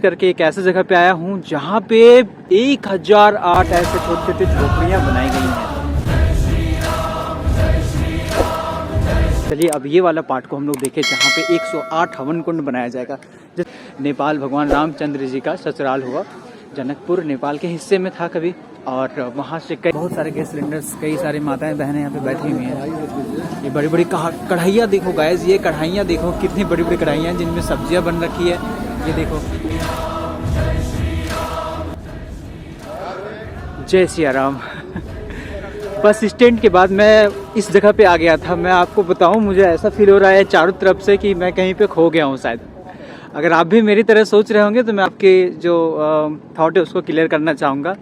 करके एक ऐसे जगह पे आया हूँ जहाँ पे 1008 ऐसे छोटे छोटे झोपड़ियाँ बनाई गई हैं। चलिए अब ये वाला पार्ट को हम लोग देखें जहाँ पे 108 हवन कुंड बनाया जाएगा। नेपाल भगवान रामचंद्र जी का ससुराल हुआ, जनकपुर नेपाल के हिस्से में था कभी, और वहाँ से बहुत सारे गैस सिलेंडर्स, कई सारी माताएं बहनें यहाँ पे बैठी हुई हैं। ये बड़ी बड़ी कढ़ाइयाँ देखो गाइस, ये कढ़ाइयाँ देखो कितनी बड़ी बड़ी कढ़ाइयाँ हैं जिनमें सब्जियाँ बन रखी है। ये देखो, जय सिया राम। बस स्टैंड के बाद मैं इस जगह पे आ गया था। मैं आपको बताऊं, मुझे ऐसा फील हो रहा है चारों तरफ से कि मैं कहीं पे खो गया हूं शायद। अगर आप भी मेरी तरह सोच रहे होंगे तो मैं आपके जो थॉट है उसको क्लियर करना चाहूँगा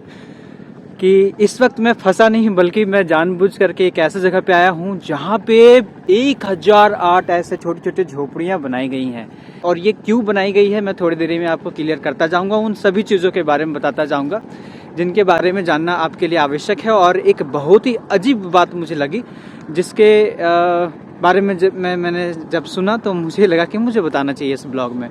कि इस वक्त मैं फंसा नहीं, बल्कि मैं जानबूझ करके एक ऐसे जगह पे आया हूँ जहाँ पे 1008 ऐसे छोटे छोटे झोपड़ियाँ बनाई गई हैं। और ये क्यों बनाई गई है मैं थोड़ी देर में आपको क्लियर करता जाऊँगा। उन सभी चीज़ों के बारे में बताता जाऊँगा जिनके बारे में जानना आपके लिए आवश्यक है। और एक बहुत ही अजीब बात मुझे लगी जिसके बारे में मैंने जब सुना तो मुझे लगा कि मुझे बताना चाहिए इस ब्लॉग में।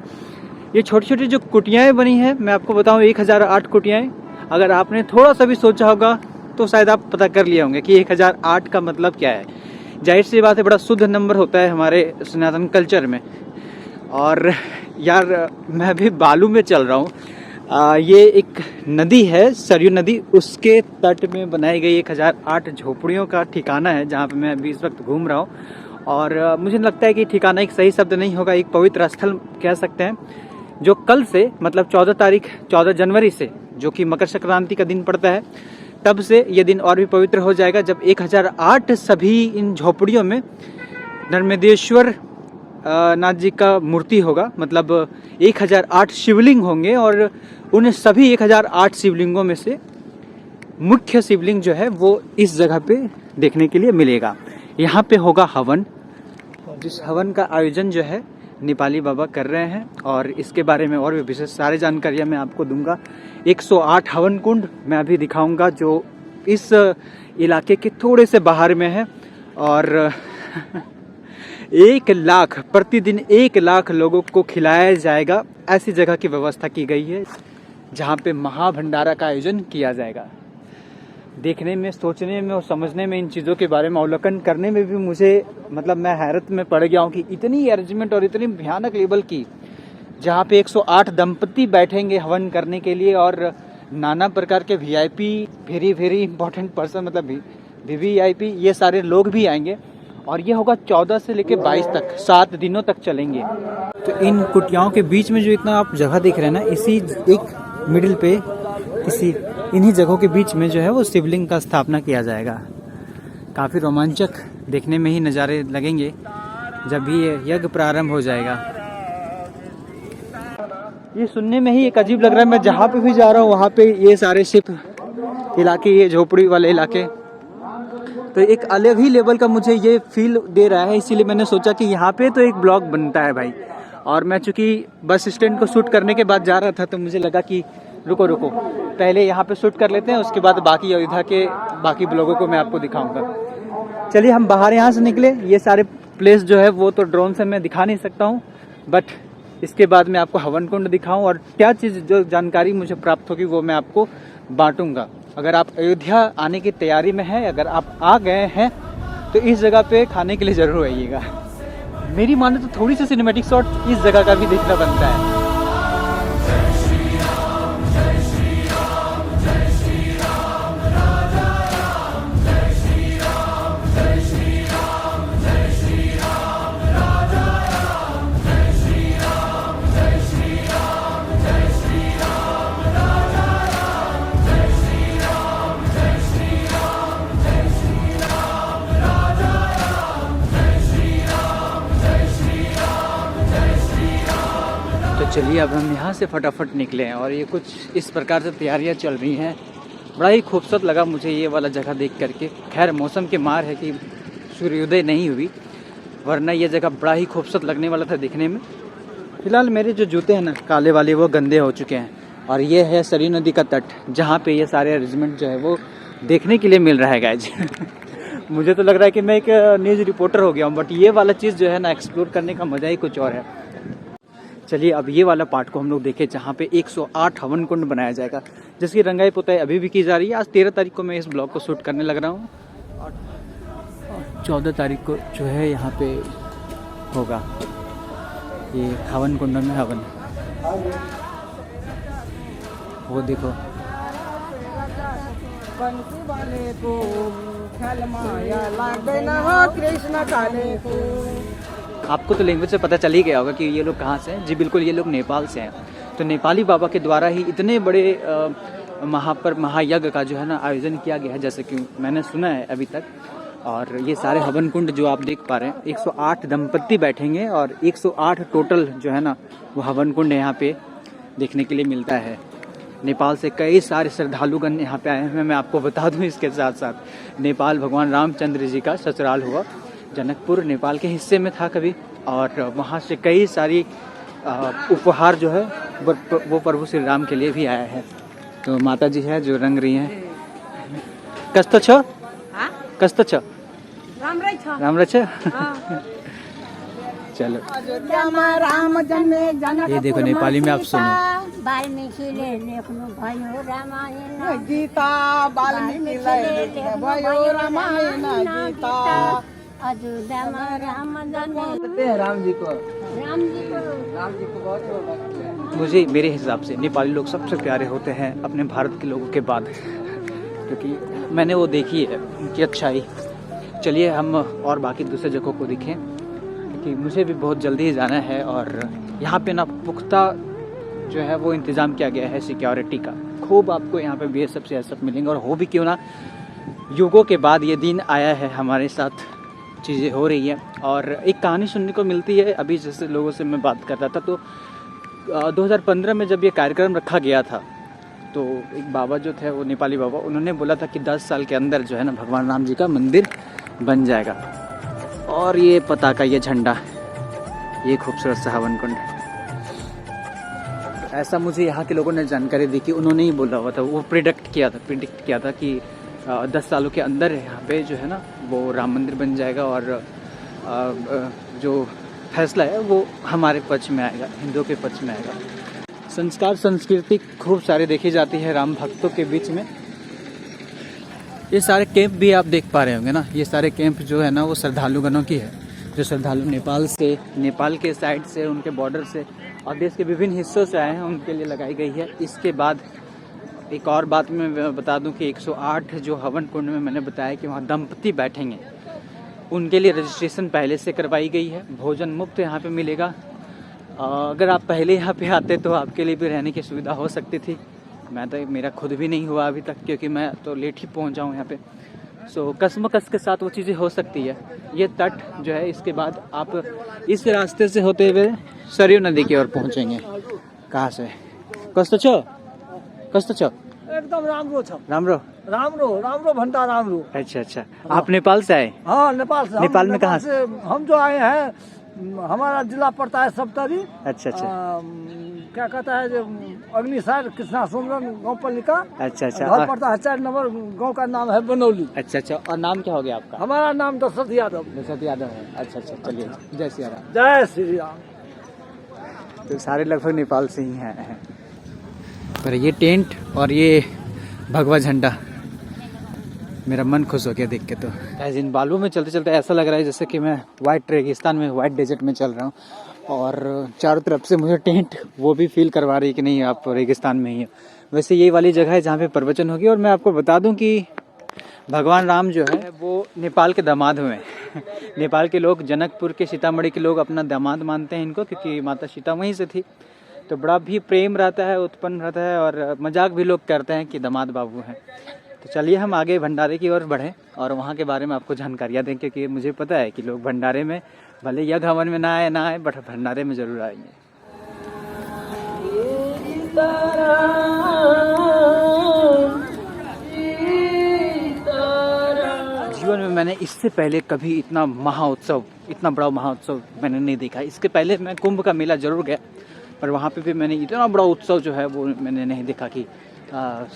ये छोटी छोटी जो कुटियाएँ बनी हैं, मैं आपको बताऊँ 1008 कुटियाएँ। अगर आपने थोड़ा सा भी सोचा होगा तो शायद आप पता कर लिए होंगे कि 1008 का मतलब क्या है। जाहिर सी बात है, बड़ा शुद्ध नंबर होता है हमारे सनातन कल्चर में। और यार मैं अभी बालू में चल रहा हूँ। ये एक नदी है, सरयू नदी, उसके तट में बनाई गई 1008 झोपड़ियों का ठिकाना है जहाँ पे मैं अभी इस वक्त घूम रहा हूँ। और मुझे लगता है कि ठिकाना एक सही शब्द नहीं होगा, एक पवित्र स्थल कह सकते हैं, जो कल से मतलब 14 जनवरी से, जो कि मकर संक्रांति का दिन पड़ता है, तब से ये दिन और भी पवित्र हो जाएगा जब 1008 सभी इन झोपड़ियों में नर्मदेश्वर नाथ जी का मूर्ति होगा। मतलब 1008 शिवलिंग होंगे और उन सभी 1008 शिवलिंगों में से मुख्य शिवलिंग जो है वो इस जगह पे देखने के लिए मिलेगा। यहाँ पे होगा हवन, जिस हवन का आयोजन जो है नेपाली बाबा कर रहे हैं। और इसके बारे में और भी विशेष सारी जानकारियाँ मैं आपको दूंगा। 108 हवन कुंड मैं अभी दिखाऊंगा जो इस इलाके के थोड़े से बाहर में है। और 1 लाख प्रतिदिन 1 लाख लोगों को खिलाया जाएगा, ऐसी जगह की व्यवस्था की गई है जहाँ पे महाभंडारा का आयोजन किया जाएगा। देखने में, सोचने में और समझने में, इन चीज़ों के बारे में अवलोकन करने में भी मुझे मतलब मैं हैरत में पड़ गया हूँ कि इतनी अरेंजमेंट और इतनी भयानक लेवल की, जहाँ पे 108 दंपति बैठेंगे हवन करने के लिए। और नाना प्रकार के VIP, वेरी इंपॉर्टेंट पर्सन, मतलब VVIP, ये सारे लोग भी आएंगे। और ये होगा 14 से लेकर 22 तक, 7 दिनों तक चलेंगे। तो इन कुटियाओं के बीच में जो इतना आप जगह देख रहे हैं ना, इसी एक मिडिल पे, इन्हीं जगहों के बीच में जो है वो शिवलिंग का स्थापना किया जाएगा। काफ़ी रोमांचक देखने में ही नज़ारे लगेंगे जब भी ये यज्ञ प्रारंभ हो जाएगा। ये सुनने में ही एक अजीब लग रहा है। मैं जहाँ पे भी जा रहा हूँ वहाँ पे ये सारे शिप इलाके, ये झोपड़ी वाले इलाके, तो एक अलग ही लेवल का मुझे ये फील दे रहा है। इसीलिए मैंने सोचा कि यहाँ पे तो एक ब्लॉग बनता है भाई। और मैं चूँकि बस स्टैंड को शूट करने के बाद जा रहा था तो मुझे लगा कि रुको पहले यहाँ पे शूट कर लेते हैं, उसके बाद बाकी अयोध्या के बाकी ब्लॉगों को मैं आपको दिखाऊंगा। चलिए हम बाहर यहाँ से निकले। ये सारे प्लेस जो है वो तो ड्रोन से मैं दिखा नहीं सकता हूँ, बट इसके बाद मैं आपको हवन कुंड दिखाऊँ और क्या चीज़ जो जानकारी मुझे प्राप्त होगी वो मैं आपको बांटूंगा। अगर आप अयोध्या आने की तैयारी में हैं, अगर आप आ गए हैं तो इस जगह पे खाने के लिए ज़रूर आइएगा। मेरी माने तो थोड़ी सी सिनेमैटिक शॉट इस जगह का भी देखना बनता है। चलिए अब हम यहाँ से फटाफट निकले हैं और ये कुछ इस प्रकार से तैयारियाँ चल रही हैं। बड़ा ही खूबसूरत लगा मुझे ये वाला जगह देख करके। खैर मौसम के मार है कि सूर्योदय नहीं हुई, वरना ये जगह बड़ा ही खूबसूरत लगने वाला था दिखने में। फिलहाल मेरे जो जूते हैं ना काले वाले, वो गंदे हो चुके हैं। और ये है सरयू नदी का तट जहाँ पे ये सारे अरेंजमेंट जो है वो देखने के लिए मिल रहा है गाइज। मुझे तो लग रहा है कि मैं एक न्यूज़ रिपोर्टर हो गया हूँ, बट ये वाला चीज़ जो है ना एक्सप्लोर करने का मज़ा ही कुछ और है। चलिए अब ये वाला पार्ट को हम लोग देखें जहाँ पे 108 हवन कुंड बनाया जाएगा, जिसकी रंगाई पुताई अभी भी की जा रही है। आज 13 तारीख को मैं इस ब्लॉग को शूट करने लग रहा हूँ और 14 तारीख को जो है यहाँ पे होगा ये हवन कुंड में हवन। वो देखो आपको तो लैंग्वेज से पता चल ही गया होगा कि ये लोग कहाँ से हैं। जी बिल्कुल, ये लोग नेपाल से हैं। तो नेपाली बाबा के द्वारा ही इतने बड़े महायज्ञ का जो है ना आयोजन किया गया है, जैसे कि मैंने सुना है अभी तक। और ये सारे हवन कुंड जो आप देख पा रहे हैं, 108 दंपत्ति बैठेंगे और 108 टोटल जो है ना वो हवन कुंड यहाँ पे देखने के लिए मिलता है। नेपाल से कई सारे श्रद्धालुगण यहाँ पे आए हैं। मैं आपको बता दूं इसके साथ साथ नेपाल भगवान रामचंद्र जी का ससुराल हुआ। जनकपुर नेपाल के हिस्से में था कभी, और वहाँ से कई सारी उपहार जो है वो प्रभु श्री राम के लिए भी आया है। तो माता जी है जो रंग रही हैं। कस्तो छ कस्तो छ राम्रो छ। चलो ये देखो नेपाली में आप सुनो। वाल्मीकिले लेख्नु भयो रामायण गीता, वाल्मीकिले लेख्नु भयो रामायण गीता, अयोध्यामा राम जन्मे। राम जी को बहुत मुझे मेरे हिसाब से नेपाली लोग सबसे प्यारे होते हैं अपने भारत के लोगों के बाद, क्योंकि मैंने वो देखी है उनकी अच्छाई। चलिए हम और बाकी दूसरे जगहों को देखें, क्योंकि मुझे भी बहुत जल्दी ही जाना है। और यहाँ पे ना पुख्ता जो है वो इंतज़ाम किया गया है सिक्योरिटी का। खूब आपको यहाँ पे BSF CSF मिलेंगे। और हो भी क्यों ना, युगों के बाद ये दिन आया है, हमारे साथ चीज़ें हो रही हैं। और एक कहानी सुनने को मिलती है। अभी जैसे लोगों से मैं बात कर रहा था, तो 2015 में जब ये कार्यक्रम रखा गया था, तो एक बाबा जो थे वो नेपाली बाबा, उन्होंने बोला था कि 10 साल के अंदर जो है ना भगवान राम जी का मंदिर बन जाएगा। और ये पताका, ये झंडा, ये खूबसूरत सा हवन कुंड, ऐसा मुझे यहाँ के लोगों ने जानकारी दी कि उन्होंने ही बोला हुआ था, वो प्रिडिक्ट किया था कि 10 सालों के अंदर यहाँ पे जो है ना वो राम मंदिर बन जाएगा। और जो फैसला है वो हमारे पक्ष में आएगा, हिंदुओं के पक्ष में आएगा। संस्कार संस्कृति खूब सारी देखी जाती है राम भक्तों के बीच में। ये सारे कैंप भी आप देख पा रहे होंगे ना, ये सारे कैंप जो है ना वो श्रद्धालुगणों की है, जो श्रद्धालु नेपाल के साइड से, उनके बॉर्डर से और देश के विभिन्न हिस्सों से आए हैं, उनके लिए लगाई गई है। इसके बाद एक और बात मैं बता दूं कि 108 जो हवन कुंड में मैंने बताया कि वहाँ दंपति बैठेंगे, उनके लिए रजिस्ट्रेशन पहले से करवाई गई है। भोजन मुफ्त यहाँ पे मिलेगा। अगर आप पहले यहाँ पे आते तो आपके लिए भी रहने की सुविधा हो सकती थी। मेरा खुद भी नहीं हुआ अभी तक, क्योंकि मैं तो लेट ही पहुँचा हूँ यहाँ पे। सो कसमकस के साथ वो चीज़ें हो सकती है। ये तट जो है, इसके बाद आप इस रास्ते से होते हुए सरयू नदी की ओर पहुँचेंगे। कहाँ से? कस्तो छ? एकदम राम्रो छ। राम्रो भंटा राम्रो। अच्छा। आप नेपाल से आए? हाँ, नेपाल से। नेपाल में कहाँ से? हम जो आए हैं, हमारा जिला पड़ता है सप्तरी। अच्छा। क्या कहता है जो अग्निसार कृष्णा सुमरन गाँव पालिका। अच्छा। घर पड़ता है 4 नंबर। गाँव का नाम है बनौली। अच्छा। और नाम क्या हो गया आपका? हमारा नाम दशरथ यादव है। अच्छा। चलिए, जय श्री राम। जय श्री राम। तो सारे लगभग नेपाल से ही हैं। पर ये टेंट और ये भगवा झंडा, मेरा मन खुश हो गया देख के। तो इन बालुओं में चलते चलते ऐसा लग रहा है जैसे कि मैं वाइट रेगिस्तान में, वाइट डेजर्ट में चल रहा हूँ। और चारों तरफ से मुझे टेंट वो भी फील करवा रही है कि नहीं आप रेगिस्तान में ही हो। वैसे ये वाली जगह है जहाँ पे प्रवचन होगी। और मैं आपको बता दूं कि भगवान राम जो है वो नेपाल के दामाद हुए हैं। नेपाल के लोग, जनकपुर के, सीतामढ़ी के लोग अपना दामाद मानते हैं इनको, क्योंकि माता सीता वहीं से थी। तो बड़ा भी प्रेम रहता है, उत्पन्न रहता है, और मजाक भी लोग करते हैं कि दामाद बाबू हैं। तो चलिए हम आगे भंडारे की ओर बढ़ें और वहाँ के बारे में आपको जानकारियाँ दें, क्योंकि मुझे पता है कि लोग भंडारे में भले यज्ञ हवन में ना आए बट भंडारे में ज़रूर आएंगे। जीवन में मैंने इससे पहले कभी इतना बड़ा महाउत्सव मैंने नहीं देखा। इसके पहले मैं कुंभ का मेला जरूर गया, पर वहाँ पे भी मैंने इतना बड़ा उत्सव जो है वो मैंने नहीं देखा कि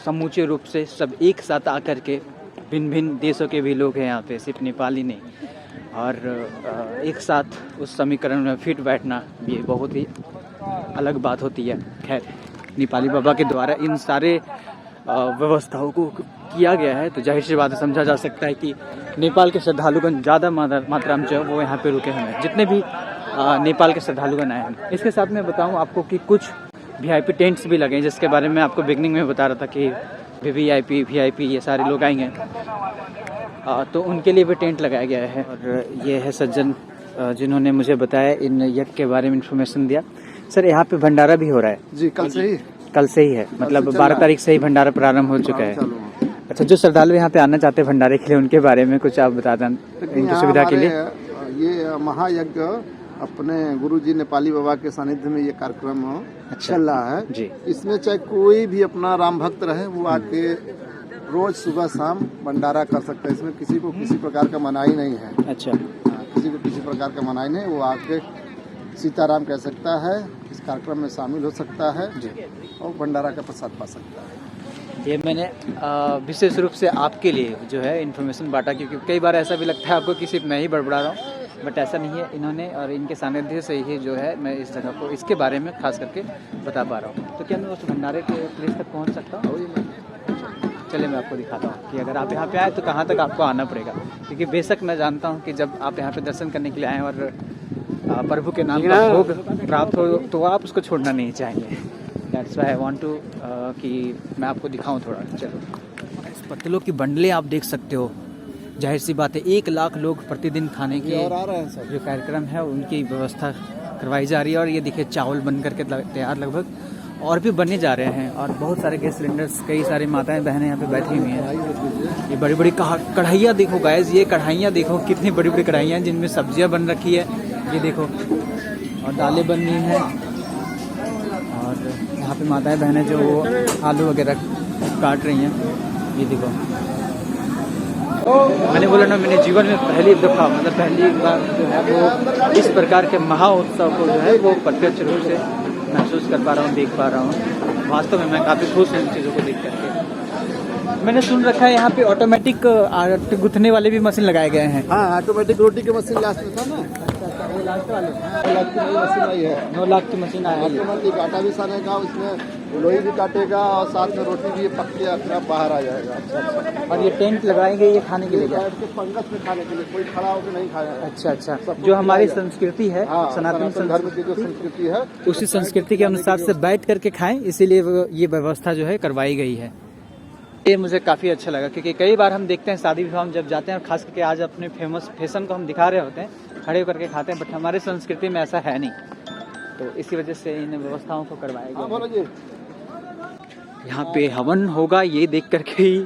समूचे रूप से सब एक साथ आकर के, भिन्न भिन्न देशों के भी लोग हैं यहाँ पे, सिर्फ नेपाली नहीं, और एक साथ उस समीकरण में फिट बैठना, ये बहुत ही अलग बात होती है। खैर, नेपाली बाबा के द्वारा इन सारे व्यवस्थाओं को किया गया है, तो जाहिर सी बात है, समझा जा सकता है कि नेपाल के श्रद्धालुगण ज़्यादा मात्रा में जो है वो यहाँ पे रुके हुए हैं, जितने भी नेपाल के श्रद्धालुगण आए हैं। इसके साथ मैं बताऊँ आपको कि कुछ VIP टेंट्स भी लगे हैं, जिसके बारे में आपको बिगनिंग में बता रहा था कि VIP ये सारे लोग आएंगे, तो उनके लिए भी टेंट लगाया गया है। और ये है सज्जन जिन्होंने मुझे बताया, इन यज्ञ के बारे में इन्फॉर्मेशन दिया। सर, यहाँ पे भंडारा भी हो रहा है? जी, कल से ही है, मतलब 12 तारीख से ही भंडारा प्रारंभ हो चुका है। अच्छा, जो श्रद्धालु यहाँ पे आना चाहते हैं भंडारे के लिए, उनके बारे में कुछ आप बता दें इनकी सुविधा के लिए। ये महायज्ञ अपने गुरुजी नेपाली बाबा के सानिध्य में ये कार्यक्रम चल रहा है जी। इसमें चाहे कोई भी अपना राम भक्त रहे, वो आके रोज सुबह शाम भंडारा कर सकता है। इसमें किसी को किसी प्रकार का मनाही नहीं है। अच्छा, किसी को किसी प्रकार का मनाही नहीं, वो आके सीताराम कह सकता है, इस कार्यक्रम में शामिल हो सकता है जी, और भंडारा का प्रसाद पा सकता है। ये मैंने विशेष रूप से आपके लिए जो है इन्फॉर्मेशन बांटा, क्योंकि कई बार ऐसा भी लगता है आपको कि सिर्फ मैं ही बड़बड़ा रहा हूँ, बट ऐसा नहीं है। इन्होंने और इनके सानिध्य से ही जो है मैं इस जगह को, इसके बारे में खास करके बता पा रहा हूँ। तो क्या मैं उस भंडारे के प्लेस तक पहुँच सकता हूँ? चलिए मैं आपको दिखाता हूँ कि अगर आप यहाँ पे आए तो कहाँ तक आपको आना पड़ेगा, क्योंकि बेशक मैं जानता हूँ कि जब आप यहाँ पे दर्शन करने के लिए आएँ और प्रभु के नाम का भोग प्राप्त हो तो आप उसको छोड़ना नहीं चाहेंगे। That's why I want to कि मैं आपको दिखाऊं थोड़ा। चलो, पत्तलों की बंडलें आप देख सकते हो। जाहिर सी बात है, 1 लाख लोग प्रतिदिन खाने के जो कार्यक्रम है उनकी व्यवस्था करवाई जा रही है। और ये देखिए, चावल बन करके तैयार लगभग, और भी बनने जा रहे हैं। और बहुत सारे गैस सिलेंडर्स, कई सारी माताएं बहनें यहाँ पे बैठी हुई हैं। ये बड़ी बड़ी कढ़ाइयाँ देखो गाइस, ये कढ़ाइयाँ देखो, कितनी बड़ी बड़ी कढ़ाइयाँ जिनमें सब्जियाँ बन रखी है, ये देखो, और दालें बन रही हैं। और यहाँ पे माताएं बहनें जो आलू वगैरह काट रही हैं, ये देखो। मैंने बोला ना, मैंने जीवन में पहली दफ़ा, मतलब पहली बार जो है वो इस प्रकार के महा-उत्सव को जो है वो प्रत्यक्ष रूप से महसूस कर पा रहा हूँ, देख पा रहा हूँ। वास्तव में मैं काफ़ी खुश हूँ इन चीज़ों को देख करके। मैंने सुन रखा है यहाँ पे ऑटोमेटिक गुथने वाले भी मशीन लगाए गए हैं। हाँ, ऑटोमेटिक रोटी की मशीन लास्ट में था ना, लास्ट वाले 9 लाख की नई मशीन आई है। 9 लाख की मशीन आई है। ऑटोमेटिक आटा भी सानेगा, उसमें लोई भी काटेगा, और साथ में रोटी भी पक के अपना बाहर आ जाएगा। और ये टेंट लगाएंगे ये खाने के लिए, बैठ के पंगत में खाने के लिए, कोई खड़ा होकर नहीं खाया। अच्छा, जो हमारी संस्कृति है, सनातन धर्म की जो संस्कृति है, उसी संस्कृति के अनुसार से बैठ करके खाएं, इसीलिए ये व्यवस्था जो है करवाई गई है। ये मुझे काफ़ी अच्छा लगा, क्योंकि कई बार हम देखते हैं शादी विवाह में जब जाते हैं, और खास करके आज अपने फेमस फैशन को हम दिखा रहे होते हैं, खड़े होकर के खाते हैं, बट हमारी संस्कृति में ऐसा है नहीं। तो इसी वजह से इन व्यवस्थाओं को करवाया गया। यहाँ पे हवन होगा ये देख करके ही,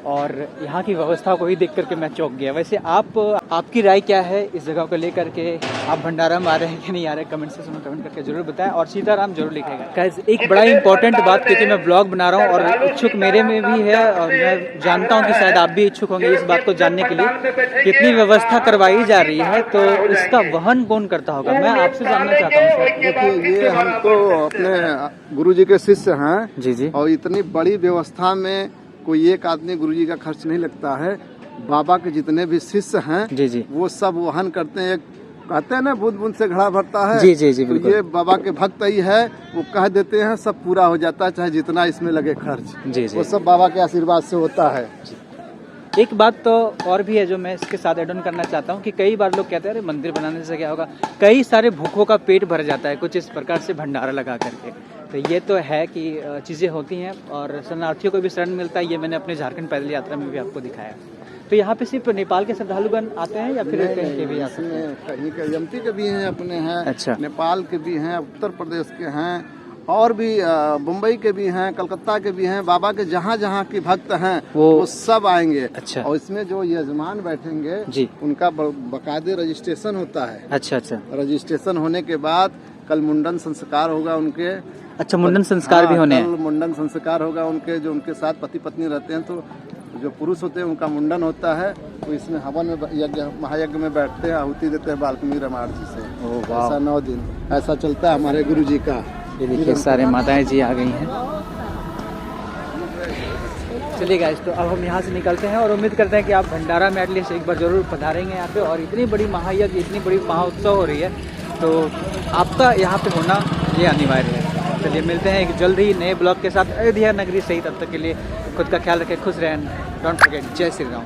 और यहाँ की व्यवस्था को ही देख करके मैं चौंक गया। वैसे आपकी राय क्या है इस जगह को लेकर के? आप भंडारा में आ रहे हैं कि नहीं आ रहे? कमेंट सेक्शन में कमेंट करके जरूर बताएं, और सीताराम जरूर लिखेगा। गाइस, एक बड़ा इंपॉर्टेंट बात, क्योंकि मैं ब्लॉग बना रहा हूँ और इच्छुक मेरे में भी है, और मैं जानता हूँ कि शायद आप भी इच्छुक होंगे इस बात को जानने के लिए कितनी व्यवस्था करवाई जा रही है, तो इसका वहन कौन करता होगा, मैं आपसे जानना चाहता हूँ। देखिए, ये हम तो अपने गुरुजी के शिष्य हैं जी, और इतनी बड़ी व्यवस्था में कोई एक आदमी गुरुजी का खर्च नहीं लगता है। बाबा के जितने भी शिष्य हैं जी, वो सब वहन करते हैं। कहते हैं ना, बूंद बूंद से घड़ा भरता है। जी, तो ये बाबा के भक्त ही है, वो कह देते हैं, सब पूरा हो जाता है, चाहे जितना इसमें लगे खर्च। जी, वो सब बाबा के आशीर्वाद से होता है। एक बात तो और भी है जो मैं इसके साथ एड ऑन करना चाहता हूँ कि कई बार लोग कहते हैं, अरे मंदिर बनाने से क्या होगा, कई सारे भूखों का पेट भर जाता है कुछ इस प्रकार से भंडारा लगा करके। तो ये तो है कि चीज़ें होती हैं, और शरणार्थियों को भी शरण मिलता है। ये मैंने अपने झारखंड पैदल यात्रा में भी आपको दिखाया। तो यहाँ पे सिर्फ नेपाल के श्रद्धालुगण आते हैं या फिर कहीं के भी आते हैं? कहीं के एमपी के भी हैं, अपने हैं, अच्छा, नेपाल के भी हैं, उत्तर प्रदेश के हैं, और भी मुंबई के भी हैं, कलकत्ता के भी हैं। बाबा के जहाँ जहाँ के भक्त हैं वो सब आएंगे। अच्छा। और इसमें जो यजमान बैठेंगे जी, उनका बकायदे रजिस्ट्रेशन होता है। अच्छा। रजिस्ट्रेशन होने के बाद कल मुंडन संस्कार होगा उनके। अच्छा, मुंडन संस्कार भी होने हैं? कल मुंडन संस्कार होगा उनके, जो उनके साथ पति पत्नी रहते हैं, तो जो पुरुष होते हैं उनका मुंडन होता है। तो इसमें हवन में यज्ञ, महायज्ञ में बैठते हैं, आहुति देते हैं बाल्मीकि रामायण जी से। ऐसा 9 दिन ऐसा चलता है हमारे गुरु जी का। ये देखिए, सारे माताएं जी आ गई हैं। चलिए गाइस, तो अब हम यहाँ से निकलते हैं, और उम्मीद करते हैं कि आप भंडारा में एटलीस्ट एक बार जरूर पधारेंगे यहाँ पे। और इतनी बड़ी महायज्ञ, इतनी बड़ी महाउत्सव हो रही है, तो आपका यहाँ पे होना ये अनिवार्य है। चलिए मिलते हैं एक जल्द ही नए ब्लॉग के साथ अयोध्या नगरी सही। तब तक के लिए खुद का ख्याल रखें, खुश रहें, डोंट फॉरगेट। जय श्री राम।